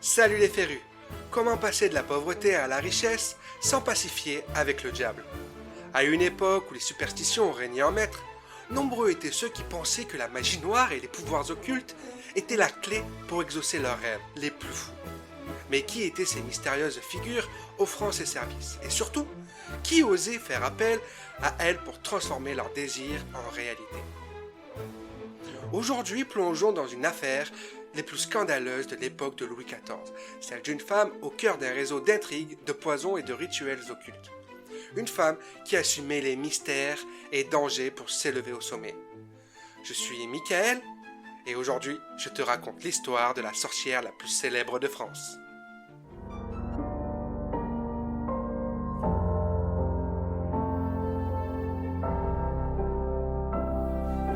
Salut les férus! Comment passer de la pauvreté à la richesse sans pacifier avec le diable? À une époque où les superstitions régnaient en maître, nombreux étaient ceux qui pensaient que la magie noire et les pouvoirs occultes étaient la clé pour exaucer leurs rêves les plus fous. Mais qui étaient ces mystérieuses figures offrant ces services? Et surtout, qui osait faire appel à elles pour transformer leurs désirs en réalité? Aujourd'hui, plongeons dans une affaire les plus scandaleuses de l'époque de Louis XIV, celle d'une femme au cœur d'un réseau d'intrigues, de poisons et de rituels occultes. Une femme qui assumait les mystères et dangers pour s'élever au sommet. Je suis Michael, et aujourd'hui, je te raconte l'histoire de la sorcière la plus célèbre de France.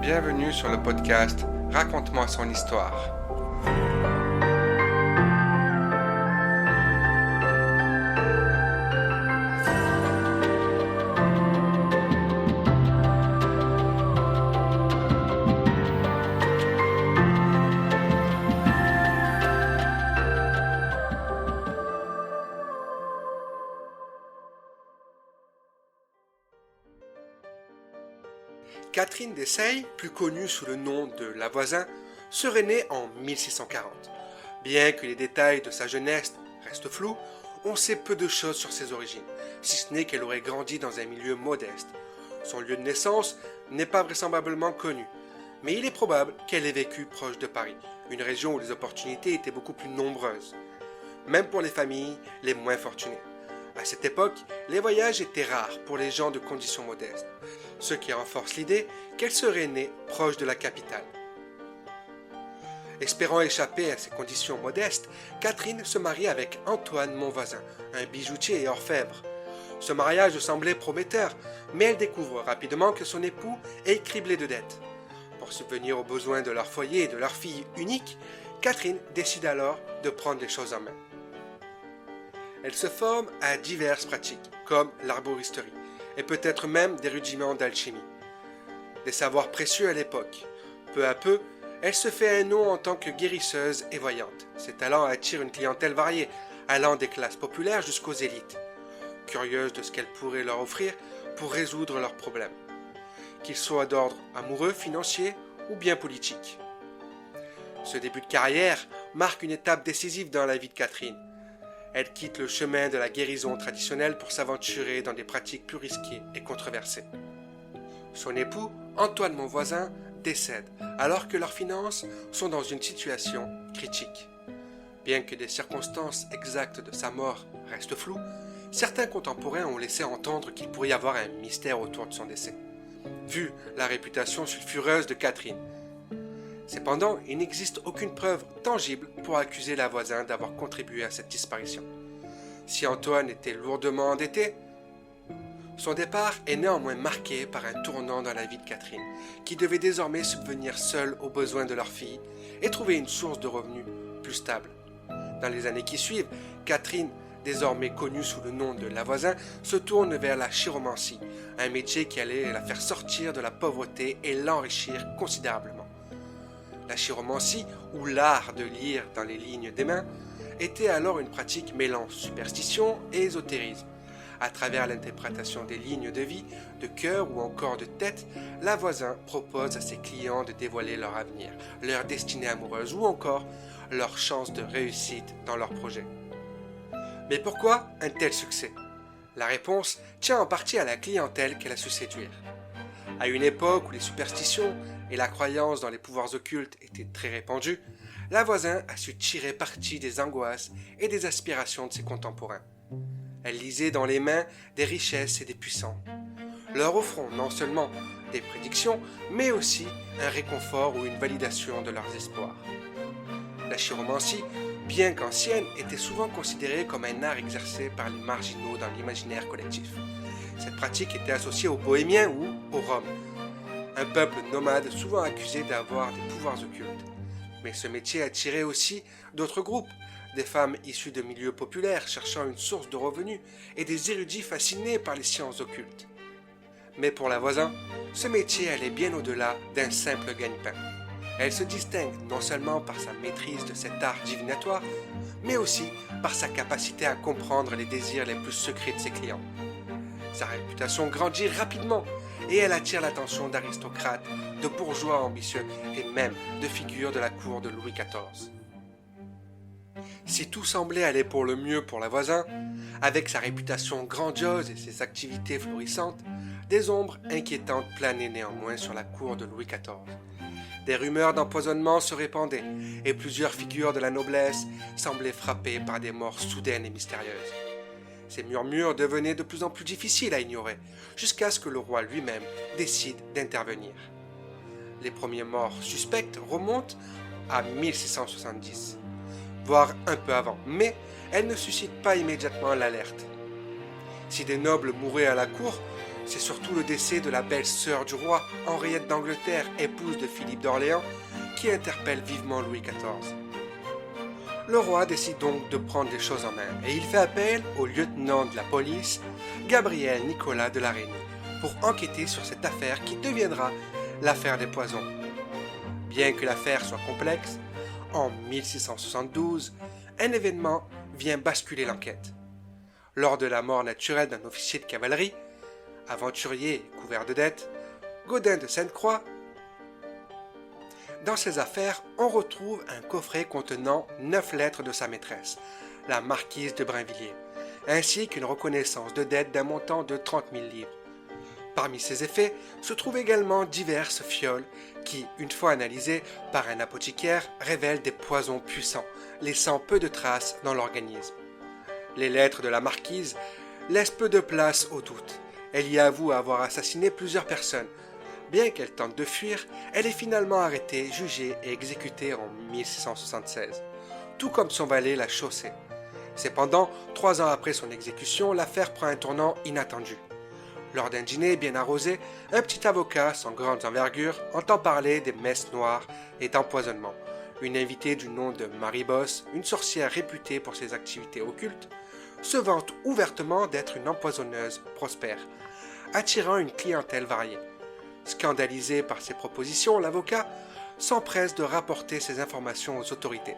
Bienvenue sur le podcast Raconte-moi son histoire. Catherine d'Essey, plus connue sous le nom de Lavoisin, serait née en 1640. Bien que les détails de sa jeunesse restent flous, on sait peu de choses sur ses origines, si ce n'est qu'elle aurait grandi dans un milieu modeste. Son lieu de naissance n'est pas vraisemblablement connu, mais il est probable qu'elle ait vécu proche de Paris, une région où les opportunités étaient beaucoup plus nombreuses, même pour les familles les moins fortunées. À cette époque, les voyages étaient rares pour les gens de conditions modestes, ce qui renforce l'idée qu'elle serait née proche de la capitale. Espérant échapper à ces conditions modestes, Catherine se marie avec Antoine Monvoisin, un bijoutier et orfèvre. Ce mariage semblait prometteur, mais elle découvre rapidement que son époux est criblé de dettes. Pour subvenir aux besoins de leur foyer et de leur fille unique, Catherine décide alors de prendre les choses en main. Elle se forme à diverses pratiques, comme l'arboristerie, et peut-être même des rudiments d'alchimie. Des savoirs précieux à l'époque. Peu à peu, elle se fait un nom en tant que guérisseuse et voyante. Ses talents attirent une clientèle variée, allant des classes populaires jusqu'aux élites, curieuses de ce qu'elle pourrait leur offrir pour résoudre leurs problèmes, qu'ils soient d'ordre amoureux, financier ou bien politique. Ce début de carrière marque une étape décisive dans la vie de Catherine. Elle quitte le chemin de la guérison traditionnelle pour s'aventurer dans des pratiques plus risquées et controversées. Son époux, Antoine Monvoisin, décède alors que leurs finances sont dans une situation critique. Bien que les circonstances exactes de sa mort restent floues, certains contemporains ont laissé entendre qu'il pourrait y avoir un mystère autour de son décès, vu la réputation sulfureuse de Catherine. Cependant, il n'existe aucune preuve tangible pour accuser Lavoisin d'avoir contribué à cette disparition. Si Antoine était lourdement endetté, son départ est néanmoins marqué par un tournant dans la vie de Catherine, qui devait désormais subvenir seule aux besoins de leur fille et trouver une source de revenus plus stable. Dans les années qui suivent, Catherine, désormais connue sous le nom de Lavoisin, se tourne vers la chiromancie, un métier qui allait la faire sortir de la pauvreté et l'enrichir considérablement. La chiromancie, ou l'art de lire dans les lignes des mains, était alors une pratique mêlant superstition et ésotérisme. À travers l'interprétation des lignes de vie, de cœur ou encore de tête, Lavoisin propose à ses clients de dévoiler leur avenir, leur destinée amoureuse ou encore leur chance de réussite dans leur projet. Mais pourquoi un tel succès? La réponse tient en partie à la clientèle qu'elle a su séduire. À une époque où les superstitions et la croyance dans les pouvoirs occultes étaient très répandues, Lavoisin a su tirer parti des angoisses et des aspirations de ses contemporains. Elle lisait dans les mains des richesses et des puissants, leur offrant non seulement des prédictions, mais aussi un réconfort ou une validation de leurs espoirs. La chiromancie, bien qu'ancienne, était souvent considérée comme un art exercé par les marginaux dans l'imaginaire collectif. Cette pratique était associée aux bohémiens ou aux roms, un peuple nomade souvent accusé d'avoir des pouvoirs occultes. Mais ce métier attirait aussi d'autres groupes, des femmes issues de milieux populaires cherchant une source de revenus et des érudits fascinés par les sciences occultes. Mais pour Lavoisin, ce métier allait bien au-delà d'un simple gagne-pain. Elle se distingue non seulement par sa maîtrise de cet art divinatoire, mais aussi par sa capacité à comprendre les désirs les plus secrets de ses clients. Sa réputation grandit rapidement et elle attire l'attention d'aristocrates, de bourgeois ambitieux et même de figures de la cour de Louis XIV. Si tout semblait aller pour le mieux pour la voisin, avec sa réputation grandiose et ses activités florissantes, des ombres inquiétantes planaient néanmoins sur la cour de Louis XIV. Des rumeurs d'empoisonnement se répandaient et plusieurs figures de la noblesse semblaient frappées par des morts soudaines et mystérieuses. Ces murmures devenaient de plus en plus difficiles à ignorer, jusqu'à ce que le roi lui-même décide d'intervenir. Les premiers morts suspects remontent à 1670, voire un peu avant, mais elles ne suscitent pas immédiatement l'alerte. Si des nobles mouraient à la cour, c'est surtout le décès de la belle-sœur du roi, Henriette d'Angleterre, épouse de Philippe d'Orléans, qui interpelle vivement Louis XIV. Le roi décide donc de prendre les choses en main et il fait appel au lieutenant de la police, Gabriel Nicolas de la Reynie, pour enquêter sur cette affaire qui deviendra l'affaire des poisons. Bien que l'affaire soit complexe, en 1672, un événement vient basculer l'enquête. Lors de la mort naturelle d'un officier de cavalerie, aventurier et couvert de dettes, Gaudin de Sainte-Croix. Dans ses affaires, on retrouve un coffret contenant 9 lettres de sa maîtresse, la marquise de Brinvilliers, ainsi qu'une reconnaissance de dette d'un montant de 30 000 livres. Parmi ces effets se trouvent également diverses fioles qui, une fois analysées par un apothicaire, révèlent des poisons puissants, laissant peu de traces dans l'organisme. Les lettres de la marquise laissent peu de place au doute. Elle y avoue avoir assassiné plusieurs personnes. Bien qu'elle tente de fuir, elle est finalement arrêtée, jugée et exécutée en 1676, tout comme son valet la Chaussée. Cependant, 3 ans après son exécution, l'affaire prend un tournant inattendu. Lors d'un dîner bien arrosé, un petit avocat sans grande envergure entend parler des messes noires et d'empoisonnement. Une invitée du nom de Marie Bosse, une sorcière réputée pour ses activités occultes, se vante ouvertement d'être une empoisonneuse prospère, attirant une clientèle variée. Scandalisé par ces propositions, l'avocat s'empresse de rapporter ces informations aux autorités.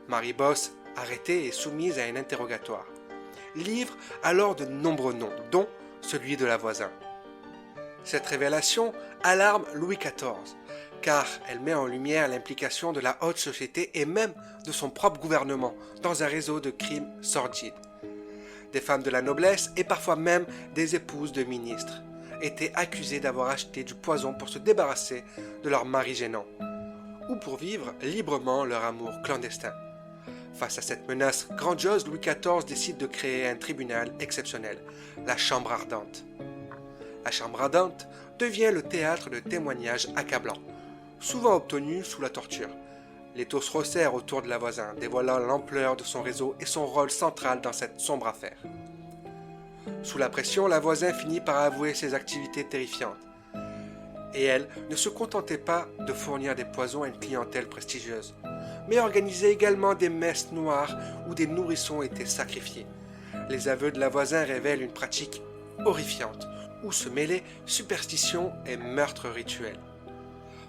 Marie Bosse, arrêtée et soumise à un interrogatoire, livre alors de nombreux noms, dont celui de la voisin. Cette révélation alarme Louis XIV, car elle met en lumière l'implication de la haute société et même de son propre gouvernement dans un réseau de crimes sordides. Des femmes de la noblesse et parfois même des épouses de ministres étaient accusées d'avoir acheté du poison pour se débarrasser de leur mari gênant ou pour vivre librement leur amour clandestin. Face à cette menace grandiose, Louis XIV décide de créer un tribunal exceptionnel, la Chambre ardente. La Chambre ardente devient le théâtre de témoignages accablants, souvent obtenus sous la torture. L'étau se resserre autour de la voisin, dévoilant l'ampleur de son réseau et son rôle central dans cette sombre affaire. Sous la pression, la voisin finit par avouer ses activités terrifiantes. Et elle ne se contentait pas de fournir des poisons à une clientèle prestigieuse, mais organisait également des messes noires où des nourrissons étaient sacrifiés. Les aveux de la voisin révèlent une pratique horrifiante, où se mêlaient superstition et meurtre rituel.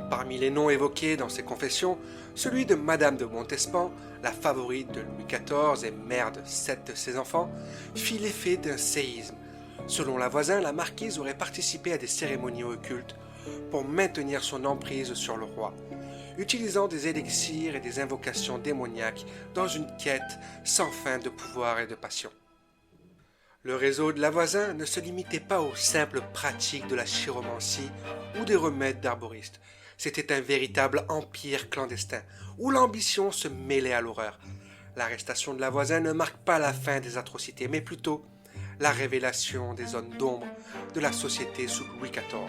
Parmi les noms évoqués dans ces confessions, celui de Madame de Montespan, la favorite de Louis XIV et mère de 7 de ses enfants, fit l'effet d'un séisme. Selon la voisin, la marquise aurait participé à des cérémonies occultes pour maintenir son emprise sur le roi, utilisant des élixirs et des invocations démoniaques dans une quête sans fin de pouvoir et de passion. Le réseau de la voisin ne se limitait pas aux simples pratiques de la chiromancie ou des remèdes d'arboristes. C'était un véritable empire clandestin, où l'ambition se mêlait à l'horreur. L'arrestation de la voisin ne marque pas la fin des atrocités, mais plutôt la révélation des zones d'ombre de la société sous Louis XIV.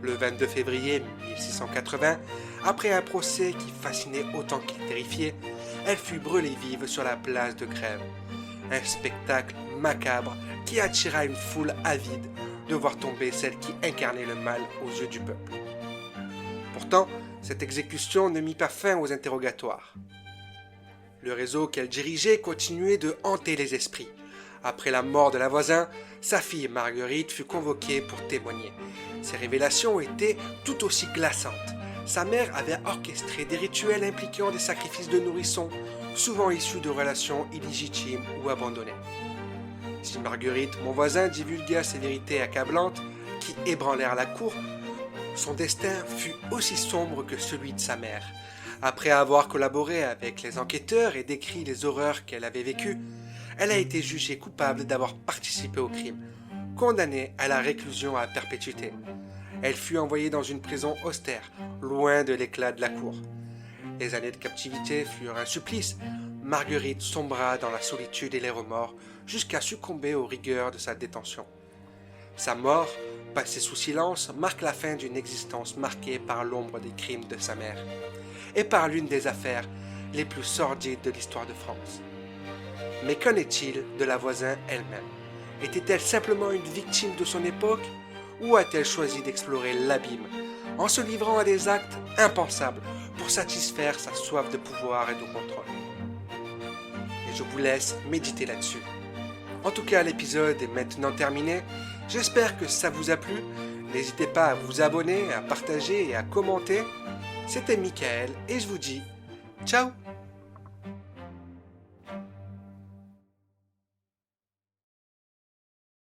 Le 22 février 1680, après un procès qui fascinait autant qu'il terrifiait, elle fut brûlée vive sur la place de Grève. Un spectacle macabre qui attira une foule avide de voir tomber celle qui incarnait le mal aux yeux du peuple. Pourtant, cette exécution ne mit pas fin aux interrogatoires. Le réseau qu'elle dirigeait continuait de hanter les esprits. Après la mort de la voisin, sa fille Marguerite fut convoquée pour témoigner. Ses révélations étaient tout aussi glaçantes. sa mère avait orchestré des rituels impliquant des sacrifices de nourrissons, souvent issus de relations illégitimes ou abandonnées. Si Marguerite, mon voisin, divulgua ces vérités accablantes qui ébranlèrent la cour, son destin fut aussi sombre que celui de sa mère. Après avoir collaboré avec les enquêteurs et décrit les horreurs qu'elle avait vécues, elle a été jugée coupable d'avoir participé au crime, condamnée à la réclusion à perpétuité. Elle fut envoyée dans une prison austère, loin de l'éclat de la cour. Les années de captivité furent un supplice. Marguerite sombra dans la solitude et les remords jusqu'à succomber aux rigueurs de sa détention. Sa mort, passée sous silence, marque la fin d'une existence marquée par l'ombre des crimes de sa mère et par l'une des affaires les plus sordides de l'histoire de France. Mais qu'en est-il de la voisine elle-même? Était-elle simplement une victime de son époque ou a-t-elle choisi d'explorer l'abîme en se livrant à des actes impensables pour satisfaire sa soif de pouvoir et de contrôle? Et je vous laisse méditer là-dessus. En tout cas, l'épisode est maintenant terminé. J'espère que ça vous a plu. N'hésitez pas à vous abonner, à partager et à commenter. C'était Michael et je vous dis ciao!